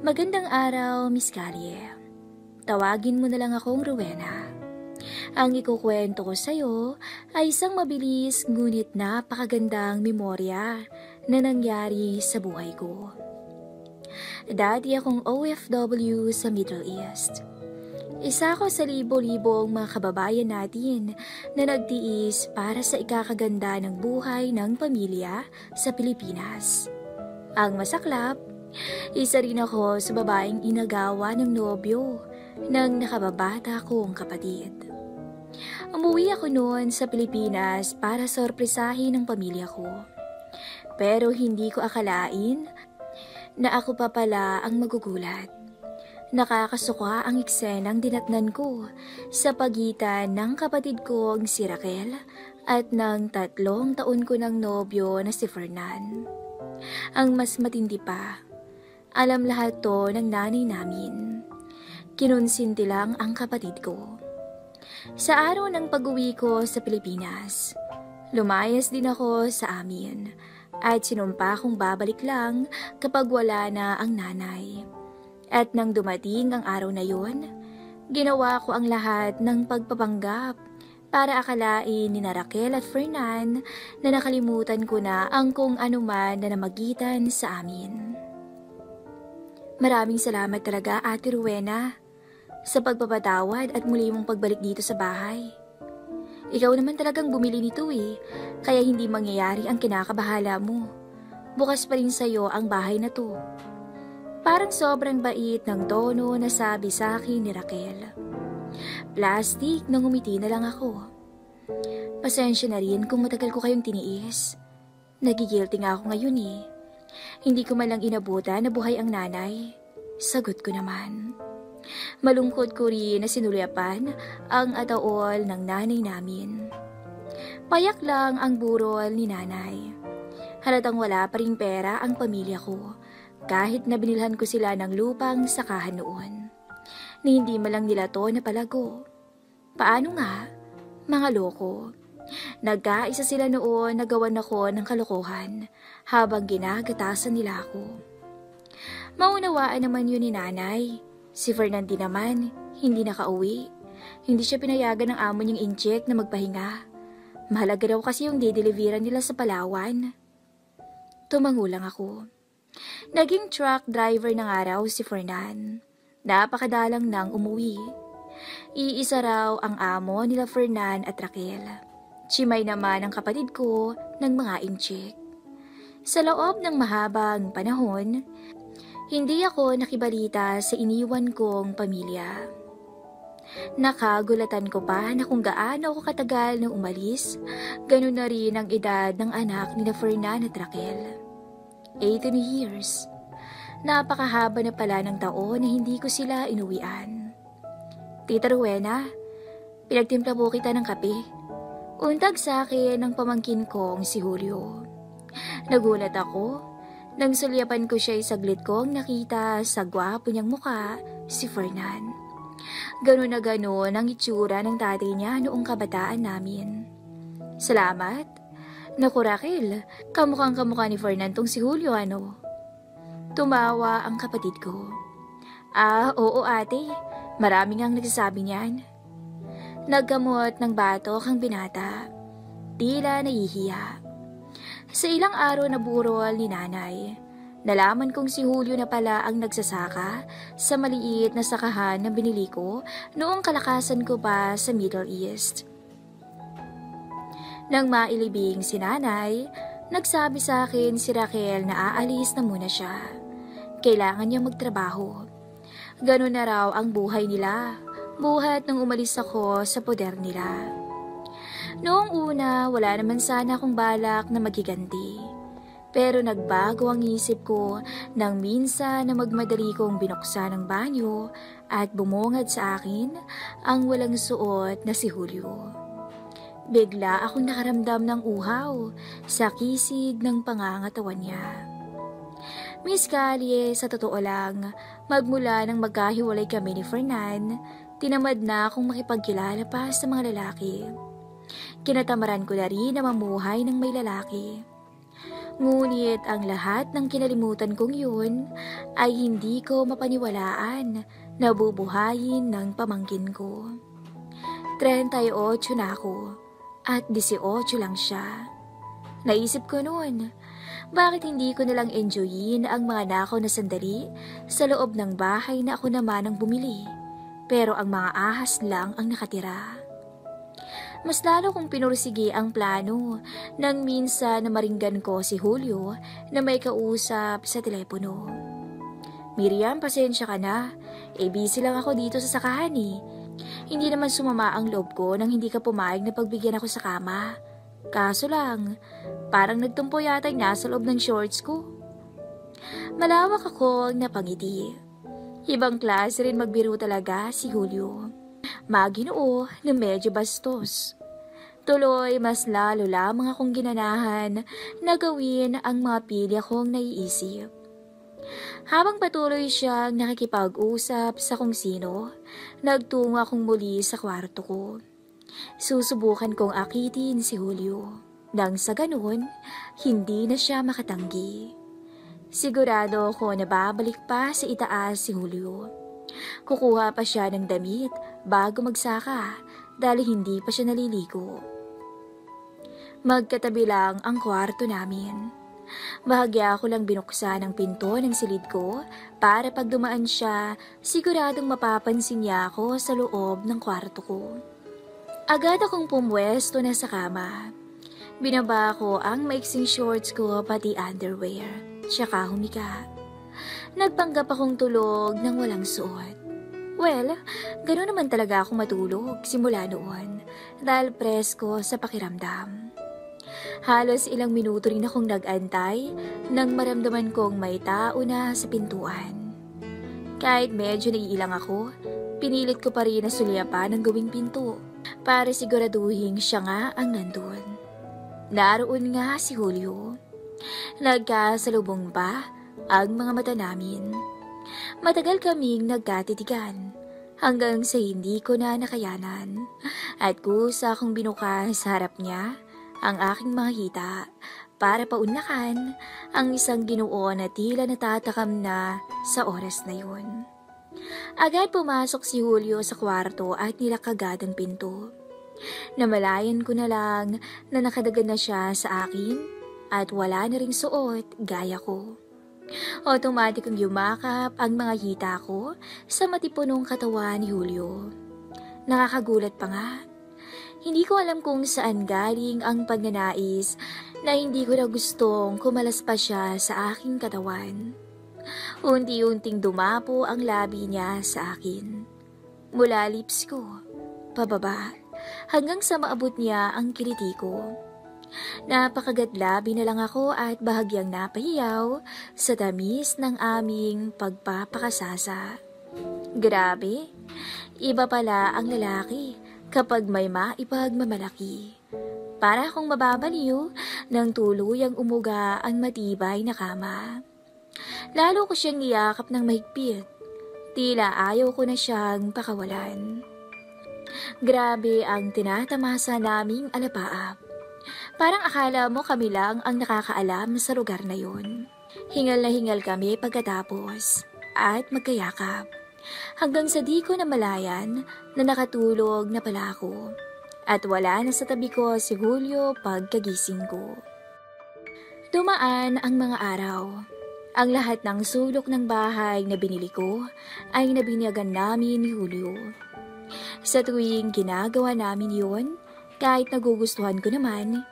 Magandang araw, Miss Callie. Tawagin mo na lang akong Rowena. Ang ikukwento ko sa'yo ay isang mabilis ngunit napakagandang memorya na nangyari sa buhay ko. Dati akong OFW sa Middle East. Isa ako sa libo-libong mga kababayan natin na nagtiis para sa ikakaganda ng buhay ng pamilya sa Pilipinas. Ang masaklap, isa rin ako sa babaeng inagawa ng nobyo ng nakababata kong kapatid. Umuwi ako noon sa Pilipinas para sorpresahin ang pamilya ko. Pero hindi ko akalain na ako pa pala ang magugulat. Nakakasuka ang eksenang dinatnan ko sa pagitan ng kapatid kong si Raquel at ng 3 taon ko ng nobyo na si Fernan. Ang mas matindi pa, alam lahat to ng nanay namin. Kinonsinti lang ang kapatid ko. Sa araw ng pag-uwi ko sa Pilipinas, lumayas din ako sa amin at sinumpa kong babalik lang kapag wala na ang nanay. At nang dumating ang araw na yon, ginawa ko ang lahat ng pagpapanggap para akalain ni Raquel at Fernan na nakalimutan ko na ang kung anuman na namagitan sa amin. Maraming salamat talaga, Ate Rowena, sa pagpapatawad at muli mong pagbalik dito sa bahay. Ikaw naman talagang bumili nito kaya hindi mangyayari ang kinakabahala mo. Bukas pa rin sa'yo ang bahay na to. Parang sobrang bait ng tono na sabi sa akin ni Raquel. Plastic nang umiti na lang ako. Pasensya na rin kung matagal ko kayong tiniis. Nagigilty nga ako ngayon Hindi ko man lang inabutan na buhay ang nanay. Sagot ko naman. Malungkot ko rin na sinulyapan ang ataol ng nanay namin. Payak lang ang burol ni nanay. Halatang wala pa rin pera ang pamilya ko. Kahit na binilhan ko sila ng lupang sakahan noon, ni hindi malang nila to napalago. Paano nga? Mga loko. Nagkaisa sila noon na gawan ako ng kalokohan habang ginagatasan nila ako. Maunawaan naman yun ni nanay. Si Fernando naman, hindi nakauwi. Hindi siya pinayagan ng amo niyang incheck na magpahinga. Mahalaga raw kasi yung dideliveran nila sa Palawan. Tumangulang ako. Naging truck driver ng araw si Fernan. Napakadalang nang umuwi. Iisa raw ang amo nila Fernan at Raquel. Chimay naman ang kapatid ko ng mga incheck. Sa loob ng mahabang panahon, hindi ako nakibalita sa iniwan kong pamilya. Nakagulatan ko pa na kung gaano ako katagal na umalis, ganun na rin ang edad ng anak nila Fernan at Raquel. 18 years. Napakahaba na pala ng taon na hindi ko sila inuwian. Tita Rowena, pinagtimpla po kita ng kape. Untag sa akin ng pamangkin kong si Julio. Nagulat ako nang sulyapan ko siya saglit kong nakita sa gwapo niyang muka, si Fernan. Ganun na ganun ang itsura ng tatay niya noong kabataan namin. Salamat. Naku Raquel, kamukhang kamukha ni Fernan tong si Julio Tumawa ang kapatid ko. Oo ate, marami ngang nagsasabi niyan. Naggamot ng batok ang binata. Tila nahihiya. Sa ilang araw na burol ni nanay, nalaman kong si Julio na pala ang nagsasaka sa maliit na sakahan na binili ko noong kalakasan ko pa sa Middle East. Nang mailibing si nanay, nagsabi sa akin si Raquel na aalis na muna siya. Kailangan niyang magtrabaho. Ganun na raw ang buhay nila, buhat nang umalis ako sa poder nila. Noong una, wala naman sana akong balak na maghiganti. Pero nagbago ang isip ko nang minsan na magmadali kong binuksan ang banyo at bumungad sa akin ang walang suot na si Julio. Bigla akong nakaramdam ng uhaw sa kisig ng pangangatawan niya. Miss Callie, sa totoo lang, magmula nang magkahiwalay kami ni Fernan, tinamad na akong makipagkilala pa sa mga lalaki. Kinatamaran ko na rin na mamuhay ng may lalaki. Ngunit ang lahat ng kinalimutan kong yun ay hindi ko mapaniwalaan na bubuhayin ng pamangkin ko. 38 na ako at 18 lang siya. Naisip ko noon, bakit hindi ko nalang enjoyin ang mga nakaw na sandali sa loob ng bahay na ako naman ang bumili, pero ang mga ahas lang ang nakatira. Mas lalo kong pinursige ang plano nang minsan na maringgan ko si Julio na may kausap sa telepono. Miriam, pasensya ka na. Busy lang ako dito sa sakahan eh. Hindi naman sumama ang loob ko nang hindi ka pumayag na pagbigyan ako sa kama. Kaso lang, parang nagtumpo yata yung nasa loob ng shorts ko. Malawak ako napangiti. Ibang klase rin magbiro talaga si Julio. Maginoo na medyo bastos. Tuloy mas lalo lamang akong ginanahan na gawin ang mga pilya kong naiisip. Habang patuloy siyang nakikipag-usap sa kung sino, nagtungo akong muli sa kwarto ko. Susubukan kong akitin si Julio. Nang sa ganun, hindi na siya makatanggi. Sigurado ko na babalik pa sa itaas si Julio. Kukuha pa siya ng damit bago magsaka dahil hindi pa siya naliligo. Magkatabi lang ang kwarto namin. Bahagya ko lang binuksan ang pinto ng silid ko para pag dumaan siya, siguradong mapapansin niya ako sa loob ng kwarto ko. Agad akong pumwesto na sa kama. Binaba ko ang maiksing shorts ko pati underwear, tsaka humika. Nagpanggap akong tulog nang walang suot. Well, gano'n naman talaga ako matulog simula noon dahil presko sa pakiramdam. Halos ilang minuto rin akong nag-antay nang maramdaman kong may tao na sa pintuan. Kahit medyo naiilang ako, pinilit ko pa rin na sulyapan ang gawing pinto para siguraduhin siya nga ang nandun. Naroon nga si Julio. Nagkasalubong pa ang mga mata namin. Matagal kaming nagkatitigan hanggang sa hindi ko na nakayanan at kusa akong binukas sa harap niya ang aking mga hita para paunlakan ang isang ginoo na tila natatakam na sa oras na yun. Agad pumasok si Julio sa kwarto at nilakagad ang pinto. Namalayan ko na lang na nakadagan na siya sa akin at wala na ring suot gaya ko. Automatikong yumakap ang mga hita ko sa matipunong katawan ni Julio. Nakakagulat pa nga. Hindi ko alam kung saan galing ang pagnanais na hindi ko na gustong kumalas pa siya sa aking katawan. Unti-unting dumapo ang labi niya sa akin. Mula lips ko, pababa, hanggang sa maabot niya ang kiliti ko. Napakagadlabi na lang ako at bahagyang napahiyaw sa tamis ng aming pagpapakasasa. Grabe, iba pala ang lalaki kapag may maipagmamalaki. Para akong mababaliw nang tuluyang umuga ang matibay na kama. Lalo ko siyang niyakap ng mahigpit. Tila ayaw ko na siyang pakawalan. Grabe ang tinatamasa naming alapaap. Parang akala mo kami lang ang nakakaalam sa lugar na yun. Hingal na hingal kami pagkatapos at magkayakap. Hanggang sa di ko namalayan na nakatulog na pala ako. At wala na sa tabi ko si Julio pagkagising ko. Dumaan ang mga araw. Ang lahat ng sulok ng bahay na binili ko ay nabinyagan namin ni Julio. Sa tuwing ginagawa namin yun, kahit nagugustuhan ko naman,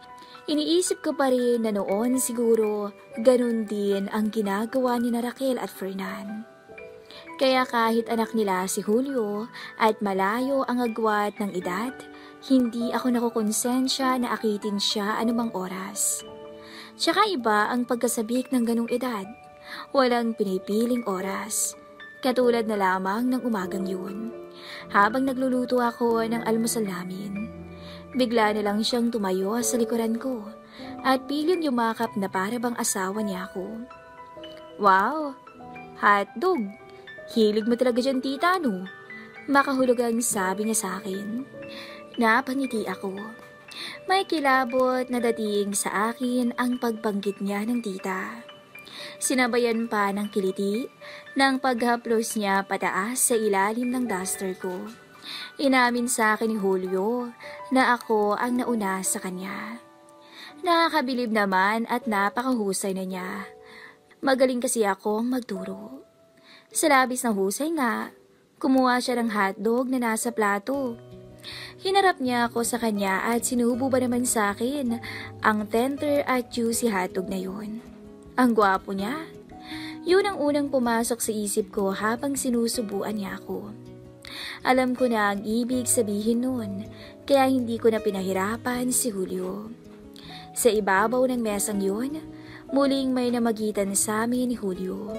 iniisip ko pa rin na noon siguro ganun din ang ginagawa ni na Raquel at Fernan. Kaya kahit anak nila si Julio at malayo ang agwat ng edad, hindi ako nakukonsensya na akitin siya anumang oras. Tsaka iba ang pagkasabik ng ganung edad. Walang pinipiling oras. Katulad na lamang ng umagang yun. Habang nagluluto ako ng almusal namin, bigla na lang siyang tumayo sa likuran ko at piling yumakap na para bang asawa niya ako. Wow! Hotdog! Hilig mo talaga dyan, tita, no? Makahulugang sabi niya sa akin. Napangiti ako. May kilabot na dating sa akin ang pagbanggit niya ng tita. Sinabayan pa ng kiliti ng paghaplos niya pataas sa ilalim ng duster ko. Inamin sa akin ni Julio na ako ang nauna sa kanya. Nakakabilib naman at napakahusay na niya. Magaling kasi akong magturo. Sa labis ng husay nga, kumuha siya ng hotdog na nasa plato. Hinarap niya ako sa kanya at sinubo ba naman sa akin ang tender at juicy hotdog na yun. Ang gwapo niya. Yun ang unang pumasok sa isip ko habang sinusubuan niya ako. Alam ko na ang ibig sabihin nun, kaya hindi ko na pinahirapan si Julio. Sa ibabaw ng mesang yun, muling may namagitan sa amin ni Julio.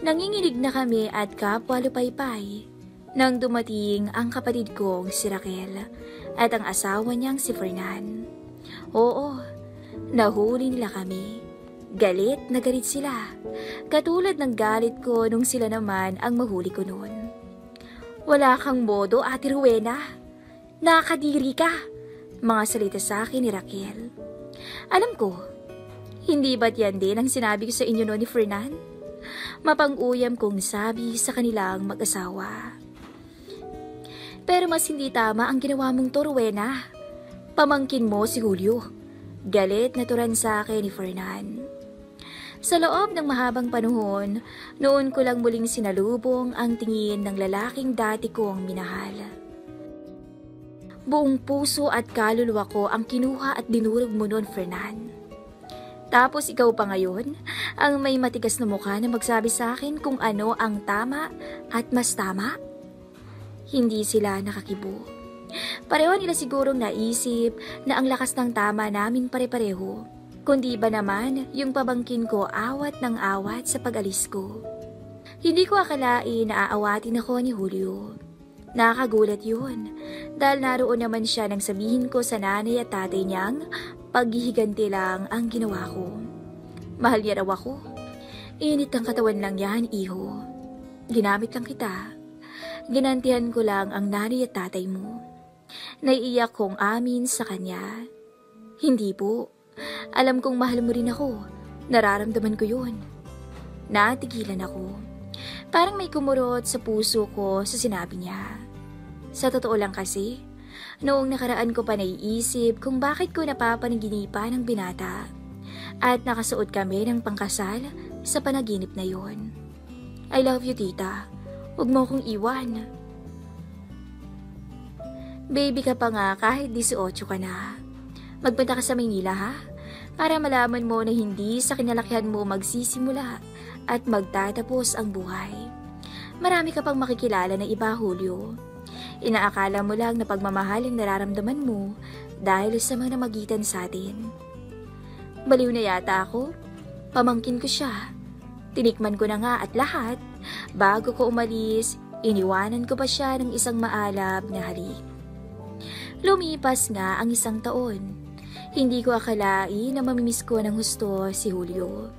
Nanginginig na kami at kapwa lupaypay nang dumating ang kapatid kong si Raquel at ang asawa niyang si Fernan. Oo, nahuli nila kami. Galit na galit sila, katulad ng galit ko nung sila naman ang mahuli ko noon. Wala kang modo, Ate Rowena. Nakakadiri ka, mga salita sa akin ni Raquel. Alam ko, hindi ba't yan din ang sinabi ko sa inyo noon ni Fernan? Mapang-uyam kong sabi sa kanilang mag-asawa. Pero mas hindi tama ang ginawa mong to, Rowena. Pamangkin mo si Julio. Galit na turan sa akin ni Fernan. Sa loob ng mahabang panahon, noon ko lang muling sinalubong ang tingin ng lalaking dati kong minahal. Buong puso at kaluluwa ko ang kinuha at dinurog mo noon, Fernan. Tapos ikaw pa ngayon, ang may matigas na mukha na magsabi sa akin kung ano ang tama at mas tama? Hindi sila nakakibo. Pareho nila sigurong naisip na ang lakas ng tama namin pare-pareho. Kundi ba naman yung pabangkin ko awat ng awat sa pag-alis ko. Hindi ko akalain na aawatin ako ni Julio. Nakakagulat yun dahil naroon naman siya nang sabihin ko sa nanay at tatay niyang paghihiganti lang ang ginawa ko. Mahal niya raw ako. Init ang katawan lang yan, iho. Ginamit lang kita. Ginantihan ko lang ang nanay at tatay mo. Naiiyak kong amin sa kanya. Hindi po. Alam kong mahal mo rin ako. Nararamdaman ko yun. Natigilan ako. Parang may kumurot sa puso ko sa sinabi niya. Sa totoo lang kasi, noong nakaraan ko pa naiisip kung bakit ko napapanaginipan ng binata at nakasuot kami ng pangkasal sa panaginip na yon. I love you, tita. Huwag mo akong iwan. Baby ka pa nga kahit 18 ka na. Magpunta ka sa Maynila, ha? Para malaman mo na hindi sa kinalakihan mo magsisimula at magtatapos ang buhay. Marami ka pang makikilala na iba, Julio. Inaakala mo lang na pagmamahal ang nararamdaman mo dahil sa mga namagitan sa atin. Baliw na yata ako. Pamangkin ko siya. Tinikman ko na nga at lahat. Bago ko umalis, iniwanan ko pa siya ng isang maalab na halik. Lumipas nga ang 1 taon. Hindi ko akalain na mamimiss ko ng husto si Julio.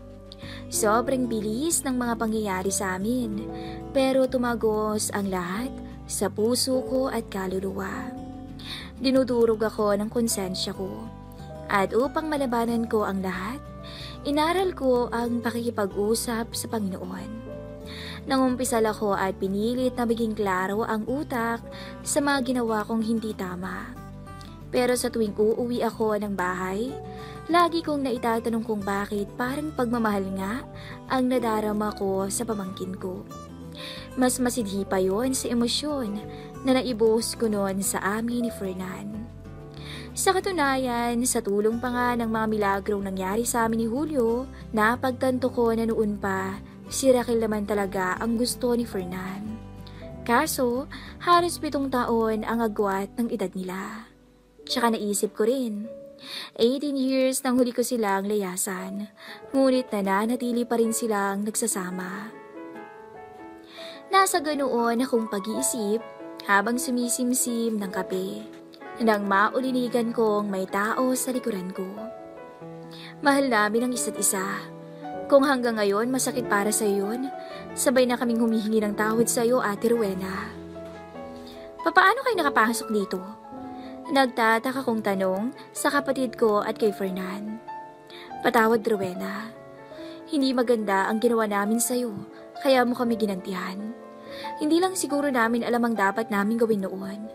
Sobrang bilis ng mga pangyayari sa amin, pero tumagos ang lahat sa puso ko at kaluluwa. Dinudurog ako ng konsensya ko. At upang malabanan ko ang lahat, inaral ko ang pakikipag-usap sa Panginoon. Nangumpisal ako at pinilit na maging klaro ang utak sa mga ginawa kong hindi tama. Pero sa tuwing uuwi ako ng bahay, lagi kong naitatanong kung bakit parang pagmamahal nga ang nadarama ko sa pamangkin ko. Mas masidhi pa yon sa emosyon na naibuhos ko noon sa amin ni Fernan. Sa katunayan, sa tulong pa nga ng mga milagrong nangyari sa amin ni Julio, napagtanto ko na noon pa, si Raquel naman talaga ang gusto ni Fernan. Kaso, halos 7 taon ang agwat ng edad nila. Tsaka naisip ko rin, 18 years nang huli ko silang layasan, ngunit nananatili pa rin silang nagsasama. Nasa ganoon akong pag-iisip habang sumisimsim ng kape, nang maulinigan kong may tao sa likuran ko. Mahal namin ang isa't isa. Kung hanggang ngayon masakit para sa yun, sabay na kaming humihingi ng tawad sa iyo, Ate Rowena. Papaano kayo nakapasok dito? Nagtataka kong tanong sa kapatid ko at kay Fernan. Patawad, Rowena. Hindi maganda ang ginawa namin sa'yo, kaya mo kami ginantihan. Hindi lang siguro namin alam ang dapat namin gawin noon.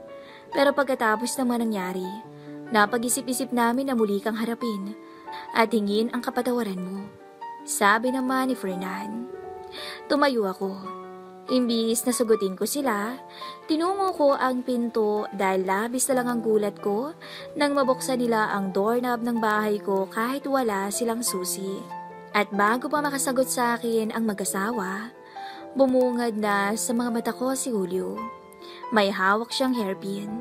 Pero pagkatapos ng mga nangyari, napag-isip-isip namin na muli kang harapin at hingin ang kapatawaran mo. Sabi naman ni Fernan. Tumayo ako. Imbis na sagutin ko sila, tinungo ko ang pinto dahil labis na lang ang gulat ko nang mabuksan nila ang doorknob ng bahay ko kahit wala silang susi. At bago pa makasagot sa akin ang mag-asawa, bumungad na sa mga mata ko si Julio. May hawak siyang hairpin.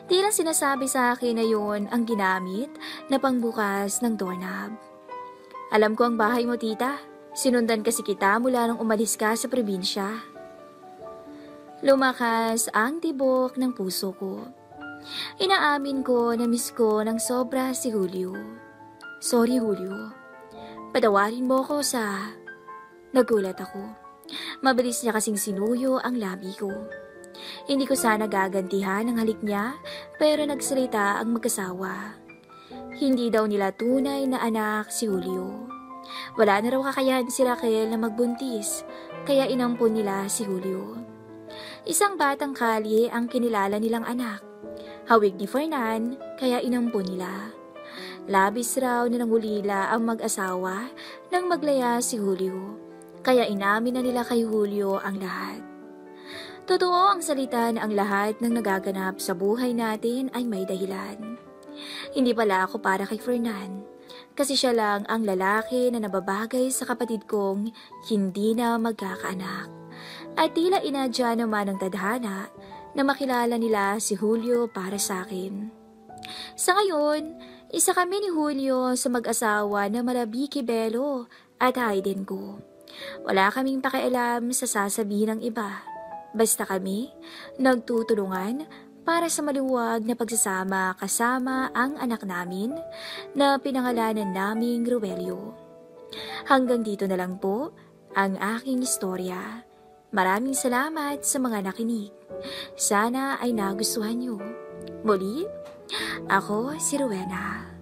Tila sinasabi sa akin na yun ang ginamit na pangbukas ng doorknob. Alam ko ang bahay mo, tita. Sinundan kasi kita mula nung umalis ka sa probinsya. Lumakas ang tibok ng puso ko. Inaamin ko na miss ko ng sobra si Julio. Sorry, Julio. Patawarin mo ko sa... Nagulat ako. Mabilis niya kasing sinuyo ang labi ko. Hindi ko sana gagantihan ang halik niya, pero nagsalita ang mag-asawa. Hindi daw nila tunay na anak si Julio. Wala na raw kakayahan si Raquel na magbuntis, kaya inampon nila si Julio. Isang batang kalye ang kinilala nilang anak. Hawig ni Fernan, kaya inampon nila. Labis raw na nangulila ang mag-asawa nang maglaya si Julio, kaya inamin na nila kay Julio ang lahat. Totoo ang salita na ang lahat ng nagaganap sa buhay natin ay may dahilan. Hindi pala ako para kay Fernan, kasi siya lang ang lalaki na nababagay sa kapatid kong hindi na magkakaanak. At tila inadya naman ng tadhana na makilala nila si Julio para sa akin. Sa ngayon, isa kami ni Julio sa mag-asawa na Marabiki Bello at Hayden ko. Wala kaming pakialam sa sasabihin ng iba. Basta kami nagtutulungan para sa maluwag na pagsasama kasama ang anak namin na pinangalanan naming Ruelio. Hanggang dito na lang po ang aking istorya. Maraming salamat sa mga nakinig. Sana ay nagustuhan niyo. Muli, ako si Rowena.